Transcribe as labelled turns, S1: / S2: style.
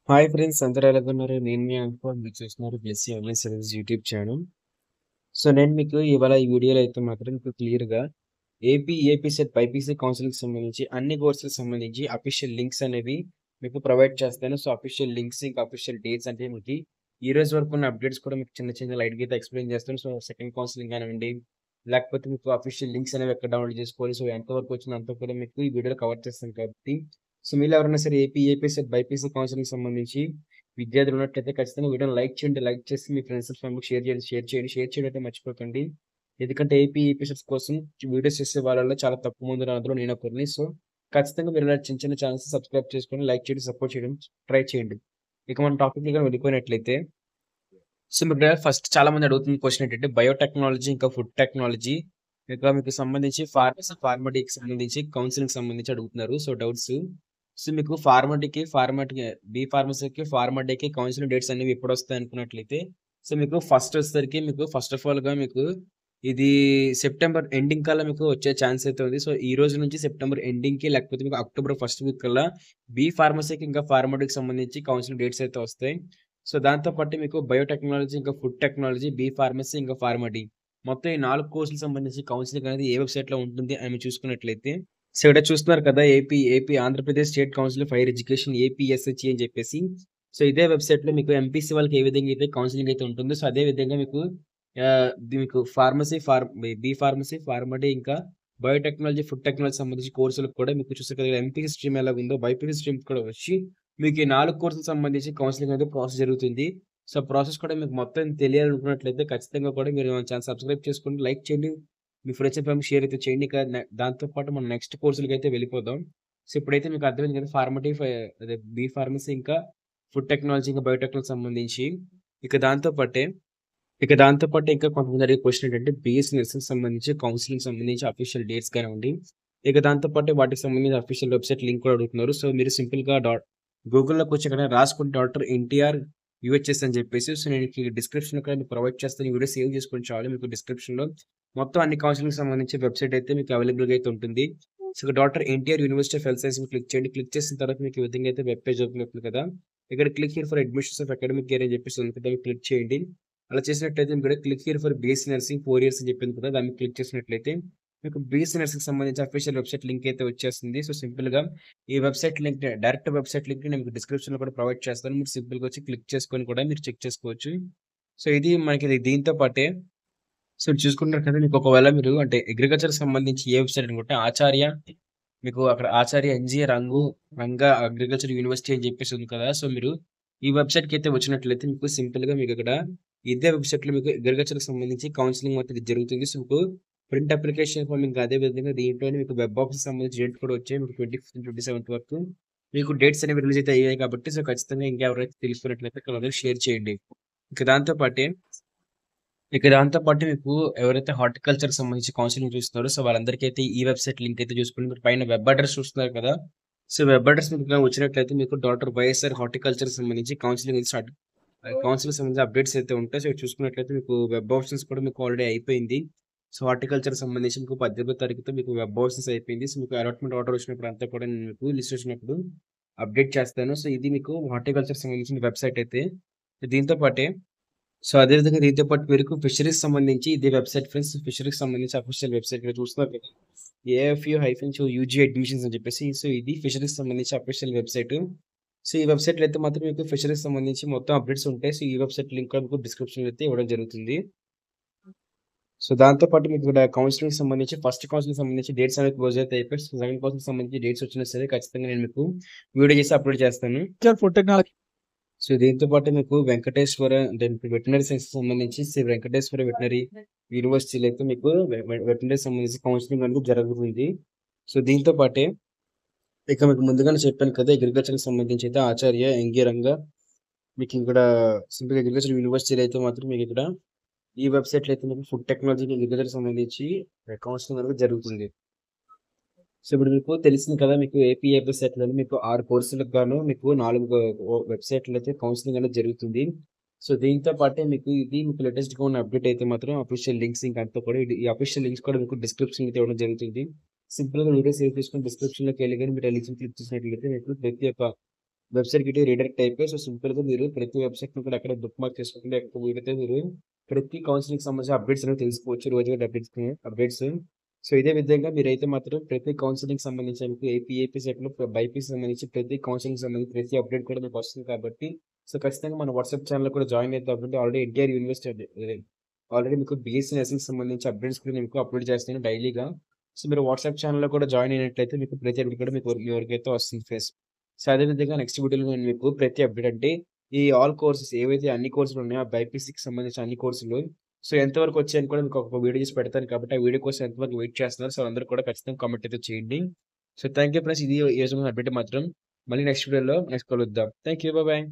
S1: Hi friends, అందరూ ఎలాగున్నారు? నేను మీ అనుకోని మీరు చూస్తున్నారు Blessy online service YouTube channel. So నేను మీకు ఇవాళ ఈ వీడియోలో అయితే మాత్రం మీకు క్లియర్‌గా ఏపీ సెట్ బైపీసీ కౌన్సిలింగ్‌కి సంబంధించి అన్ని కోర్సులకు సంబంధించి అఫీషియల్ లింక్స్ అనేవి మీకు ప్రొవైడ్ చేస్తాను. సో అఫీషియల్ లింక్స్ ఇంకా అఫీషియల్ డేట్స్ అంటే మీకు ఈ రోజు వరకు ఉన్న అప్డేట్స్ కూడా మీకు చిన్న చిన్న లైట్‌గా అయితే ఎక్స్‌ప్లెయిన్ చేస్తాను. సో సెకండ్ కౌన్సిలింగ్ కానివ్వండి, లేకపోతే మీకు అఫీషియల్ లింక్స్ అనేవి ఎక్కడ డౌన్‌లోడ్ చేసుకోవాలి. సో ఎంతవరకు వచ్చిందో అంతా కూడా మీకు ఈ వీడియోలో కవర్ చేస్తాను కాబట్టి సో మీలో ఎవరైనా సరే ఏపీ సెట్ బైపీసీ కౌన్సిలింగ్‌కి సంబంధించి విద్యార్థులు ఉన్నట్లయితే ఖచ్చితంగా వీడియోని లైక్ చేయండి. లైక్ చేసి మీ ఫ్రెండ్స్ అండ్ ఫ్యామిలీకి షేర్ చేయడం అయితే మర్చిపోకండి. ఎందుకంటే ఏపీ సెట్స్ కోసం వీడియోస్ చేసే వాళ్ళలో చాలా తక్కువ మంది ఉన్నారు. అందులో నేను ఒకరిని. సో ఖచ్చితంగా మీరు ఇలా చిన్న చిన్న ఛానల్స్ సబ్స్క్రైబ్ చేసుకొని లైక్ చేయడం, సపోర్ట్ చేయడం ట్రై చేయండి. ఇక మన టాపిక్‌కి గాని వెళ్ళిపోయినట్లయితే సో మీకు ఫస్ట్ చాలా మంది అడుగుతున్న క్వశ్చన్ ఏంటంటే బయోటెక్నాలజీ ఇంకా ఫుడ్ టెక్నాలజీ ఇంకా మీకు సంబంధించి ఫార్మడీకి సంబంధించి కౌన్సిలింగ్ సంబంధించి అడుగుతున్నారు. So doubts. సో మీకు ఫార్మాట్‌కి బి ఫార్మసీకి, ఫార్మడీకి కౌన్సిలింగ్ డేట్స్ అనేవి ఎప్పుడొస్తాయి అనుకున్నట్లయితే సో మీకు ఫస్ట్ వచ్చేసరికి మీకు ఫస్ట్ ఆఫ్ ఆల్‌గా మీకు ఇది సెప్టెంబర్ ఎండింగ్ కల్లా మీకు వచ్చే ఛాన్స్ అయితే ఉంది. సో ఈ రోజు నుంచి సెప్టెంబర్ ఎండింగ్‌కి లేకపోతే మీకు అక్టోబర్ ఫస్ట్ వీక్ కల్లా బి ఫార్మసీకి ఇంకా ఫార్మడీకి సంబంధించి కౌన్సిలింగ్ డేట్స్ అయితే వస్తాయి. సో దాంతో పాటు మీకు బయోటెక్నాలజీ, ఇంకా ఫుడ్ టెక్నాలజీ, బి ఫార్మసీ, ఇంకా ఫార్మడీ మొత్తం ఈ 4 కోర్సులకు సంబంధించి కౌన్సిలింగ్ అనేది ఏ వెబ్‌సైట్‌లో ఉంటుంది అని మీరు చూసుకున్నట్లయితే సో ఇక్కడ చూస్తున్నారు కదా! AP Andhra Pradesh state council for higher education APSHE అని చెప్పేసి. సో ఇదే వెబ్‌సైట్‌లో మీకు ఎంపీసీ వాళ్ళకి ఏ విధంగా అయితే కౌన్సిలింగ్ అయితే ఉంటుందో సో అదే విధంగా మీకు ఇది మీకు బి ఫార్మసీ, ఫార్మడీ ఇంకా బయోటెక్నాలజీ, ఫుడ్ టెక్నాలజీ సంబంధించి కోర్సులకు కూడా మీకు చూస్తే కదా ఎంపీసీ స్ట్రీమ్ ఎలాగుందో బైపీసీ స్ట్రీమ్ కూడా వచ్చి మీకు ఈ 4 కోర్సులకు సంబంధించి కౌన్సిలింగ్ అనేది ప్రాసెస్ జరుగుతుంది. సో ప్రాసెస్ కూడా మీకు మొత్తం తెలియాలనుకున్నట్లయితే ఖచ్చితంగా కూడా మీరు మన ఛానల్ సబ్స్క్రైబ్ చేసుకోండి, లైక్ చేయండి. మీ ఫ్రెండ్స్ అండ్ ఫ్యామిలీకి షేర్ అయితే చేయండి. ఇక దాంతో పాటు మనం నెక్స్ట్ కోర్సులకైతే వెళ్ళిపోదాం. సో ఇప్పుడైతే మీకు అర్థమైంది కదా! అదే బి ఫార్మసీ ఇంకా ఫుడ్ టెక్నాలజీ ఇంకా బయోటెక్‌కి సంబంధించి. ఇక దాంతో పాటే ఇంకా కొంతమంది అడిగే క్వెషన్ ఏంటంటే బీఎస్సీ నర్సింగ్‌కి సంబంధించి కౌన్సిలింగ్‌కి సంబంధించి అఫీషియల్ డేట్స్ కానివ్వండి. ఇక దాంతో పాటు వాటికి సంబంధించిన అఫీషియల్ వెబ్‌సైట్ లింక్ కూడా అడుగుతున్నారు. సో మీరు సింపుల్‌గా గూగుల్‌లోకి వచ్చి ఇక్కడ రాసుకొని డాక్టర్ ఎన్టీఆర్ యూహెచ్ఎస్ అని చెప్పేసి సో నేను మీకు డిస్క్రిప్షన్‌లో కూడా మీకు ప్రొవైడ్ చేస్తాను. ఈ వీడియో సేవ్ చేసుకొని చాలు మీకు డిస్క్రిప్షన్‌లో మొత్తం అన్ని కౌన్సిలింగ్‌కి సంబంధించి వెబ్‌సైట్ అయితే మీకు అవైలబుల్‌గా అయితే ఉంటుంది. So doctor NTR university of health science మీద క్లిక్ చేయండి. క్లిక్ చేసిన తర్వాత మీకు ఈ విధంగా అయితే వెబ్ పేజ్ ఓపెన్ అవుతుంది కదా! ఇక్కడ click here for admissions of academic year అని చెప్పేసి ఉంది కదా! మీరు క్లిక్ చేయండి. అలా చేసినట్లయితే మీకు click here for BSc nursing 4 years అని చెప్పింది కదా! దాన్ని క్లిక్ చేసినట్లయితే మీకు బీఎస్సీ నర్సింగ్‌కి సంబంధించి అఫీషియల్ వెబ్‌సైట్ లింక్ అయితే వచ్చేస్తుంది. సో సింపుల్‌గా ఈ website link direct website link నేను మీకు డిస్క్రిప్షన్‌లో కూడా ప్రొవైడ్ చేస్తాను. మీరు సింపుల్‌గా వచ్చి క్లిక్ చేసుకొని కూడా మీరు చెక్ చేసుకోవచ్చు. సో ఇది మనకి దీంతో పాటే సో చూసుకుంటున్నారు కదా! మీకు ఒకవేళ మీరు అంటే అగ్రికల్చర్‌కి సంబంధించి ఏ వెబ్‌సైట్ అనుకుంటే ఆచార్య మీకు అక్కడ ఆచార్య ఎన్‌జీఏ రంగా అగ్రికల్చర్ యూనివర్సిటీ అని చెప్పేసి ఉంది కదా! సో మీరు ఈ వెబ్‌సైట్‌కి అయితే వచ్చినట్లయితే మీకు సింపుల్‌గా మీకు ఇక్కడ ఇదే వెబ్‌సైట్‌లో మీకు అగ్రికల్చర్‌కి సంబంధించి కౌన్సెలింగ్ అనేది జరుగుతుంది. సో మీకు ప్రింట్ అప్లికేషన్ ఫార్మ్ ఇంకా అదే విధంగా దీంట్లోనే మీకు వెబ్ ఆఫీస్‌కి సంబంధించి డేట్ కూడా వచ్చాయి. మీకు 25th, 27th వరకు మీకు డేట్స్ అనేవి రిలీజ్ అయితే అయ్యాయి కాబట్టి సో ఖచ్చితంగా ఇంకెవరైతే తెలుసుకున్నట్లయితే ఇక్కడ అందరికి షేర్ చేయండి. ఇక దాంతో పాటే మీకు ఎవరైతే హార్టికల్చర్‌కి సంబంధించి కౌన్సెలింగ్ చూస్తున్నారో సో వాళ్ళందరికైతే ఈ వెబ్‌సైట్ లింక్ అయితే చూసుకోండి. మీరు పైన వెబ్ అడ్రెస్ చూస్తున్నారు కదా! సో వెబ్ అడ్రెస్ మీకు గాని వచ్చినట్లయితే మీకు డాక్టర్ వైఎస్ఆర్ హార్టికల్చర్‌కి సంబంధించి కౌన్సిలింగ్ సంబంధించి అప్డేట్స్ అయితే ఉంటాయి. సో ఇవి చూసుకున్నట్లయితే మీకు వెబ్ ఆప్షన్స్ కూడా మీకు ఆల్రెడీ అయిపోయింది. సో హార్టికల్చర్‌కి సంబంధించి మీకు 18వ తారీఖుతో మీకు వెబ్ ఆప్షన్స్ అయిపోయింది. సో మీకు అలాట్‌మెంట్ ఆర్డర్ వచ్చినప్పుడు అంతా కూడా నేను మీకు లిస్ట్ వచ్చినప్పుడు అప్డేట్ చేస్తాను. సో ఇది మీకు హార్టికల్చర్‌కి సంబంధించిన వెబ్‌సైట్ అయితే. దీంతో పాటే సో అదే విధంగా దీంతో పాటు మీకు ఫిషరీస్ సంబంధించి ఇదే వెబ్‌సైట్ ఫ్రెండ్స్. ఫిషరీస్ సంబంధించి అఫీషియల్ వెబ్‌సైట్ ఇక్కడ చూస్తున్నారు కదా! ఏఎఫ్యూ-యూజీ అడ్మిషన్స్ అని చెప్పేసి. సో ఇది ఫిషరీస్ సంబంధించి అఫీషియల్ వెబ్‌సైట్. సో ఈ వెబ్‌సైట్‌లో అయితే మాత్రం మీకు ఫిషరీస్ సంబంధించి మొత్తం అప్డేట్స్ ఉంటాయి. సో ఈ వెబ్‌సైట్ లింక్ కూడా మీకు డిస్క్రిప్షన్‌లో అయితే ఇవ్వడం జరుగుతుంది. సో దాంతో పాటు మీకు ఇక్కడ కౌన్సెలింగ్‌కి సంబంధించి ఫస్ట్ కౌన్సెలింగ్‌కి సంబంధించి డేట్స్ అనేవి క్లోజ్ అయితే అయిపోయాయి. సో సెకండ్ కౌన్సెలింగ్‌కి సంబంధించి డేట్స్ వచ్చినా సరే ఖచ్చితంగా నేను మీకు వీడియో చేసి అప్లోడ్ చేస్తాను.
S2: ఫుడ్ టెక్నాలజీ
S1: సో దీంతో పాటు మీకు వెంకటేశ్వర అంటే వెటర్నరీ సైన్స్‌కి సంబంధించి శ్రీ వెంకటేశ్వర వెటర్నరీ యూనివర్సిటీలో అయితే మీకు వెటర్నరీ సంబంధించి కౌన్సెలింగ్ అనేది జరుగుతుంది. సో దీంతో పాటే ఇక మీకు ముందుగానే చెప్పాను కదా! అగ్రికల్చర్‌కి సంబంధించి అయితే ఆచార్య ఎంగే రంగా మీకు ఇక్కడ సింపుల్‌గా అగ్రికల్చర్ యూనివర్సిటీలో అయితే మాత్రం మీకు ఇక్కడ ఈ వెబ్‌సైట్‌లో అయితే మీకు ఫుడ్ టెక్నాలజీకి అగ్రికల్చర్‌కి సంబంధించి కౌన్సెలింగ్ అనేది జరుగుతుంది. సో ఇప్పుడు మీకు తెలిసింది కదా! మీకు ఏపీ సెట్‌లోని మీకు 6 కోర్సులకు గాను మీకు 4 వెబ్‌సైట్‌లో అయితే కౌన్సెలింగ్ అనేది జరుగుతుంది. సో దీంతో పాటే మీకు లేటెస్ట్‌గా ఉన్న అప్డేట్ అయితే మాత్రం అఫీషియల్ లింక్స్ ఇంక అంతా కూడా ఈ అఫీషియల్ లింక్స్ కూడా మీకు డిస్క్రిప్షన్‌లో అయితే ఇవ్వడం జరుగుతుంది. సింపుల్‌గా వీడియో సేవ్ చేసుకొని డిస్క్రిప్షన్‌లోకి వెళ్లి గాని మీరు ఆ లింక్స్‌ని క్లిక్ చేసినట్లయితే మీకు ప్రతి ఒక్క వెబ్‌సైట్‌కి రీడైరెక్ట్ అయిపోయి సో, సింపుల్‌గా మీరు ప్రతి వెబ్‌సైట్‌ని కూడా అక్కడే బుక్ మార్క్ చేసుకుంటే వీలైతే మీరు ప్రతి కౌన్సెలింగ్‌కి సంబంధించిన అప్డేట్స్ అనేవి తెలుసుకోవచ్చు. రోజువారీ అప్డేట్స్. సో, ఇదే విధంగా మీరైతే మాత్రం ప్రతి కౌన్సెలింగ్‌కి సంబంధించి మీకు ఏపీ సెట్‌లో బైపీసీకి సంబంధించి ప్రతి కౌన్సెలింగ్‌కి సంబంధించి ప్రతి అప్డేట్ కూడా మీకు వస్తుంది కాబట్టి సో, ఖచ్చితంగా మన వాట్సాప్ ఛానెల్‌లో కూడా జాయిన్ అయితే అవ్వండి. ఆల్రెడీ ఎన్‌టిఆర్ యూనివర్సిటీ ఆల్రెడీ మీకు బీఎస్సీ నర్సింగ్‌కి సంబంధించి అప్డేట్స్ కూడా నేను మీకు అప్‌లోడ్ చేస్తాను డైలీగా. సో, మీరు వాట్సాప్ ఛానెల్‌లో కూడా జాయిన్ అయినట్లయితే మీకు ప్రతి అప్డేట్ కూడా మీ వరకైతే వస్తుంది ఫ్రెండ్స్. సో, అదే విధంగా నెక్స్ట్ వీడియోలో నేను మీకు ప్రతి అప్డేట్ అంటే ఈ ఆల్ కోర్సెస్ ఏవైతే అన్ని కోర్సులు ఉన్నాయో ఆ బైపీసీకి సంబంధించిన అన్ని కోర్సులు సో, ఎంతవరకు వచ్చాయని కూడా మీకు ఒక వీడియో చేసి పెడతాను కాబట్టి ఆ వీడియో కోసం ఎంతవరకు వెయిట్ చేస్తున్నారు. సో, అందరూ కూడా ఖచ్చితంగా కామెంట్ అయితే చేయండి. So, thank you friends. ఇది ఈ రోజు అప్డేట్ మాత్రం. మళ్ళీ నెక్స్ట్ వీడియోలో కలుద్దాం. Thank you. బాయ్.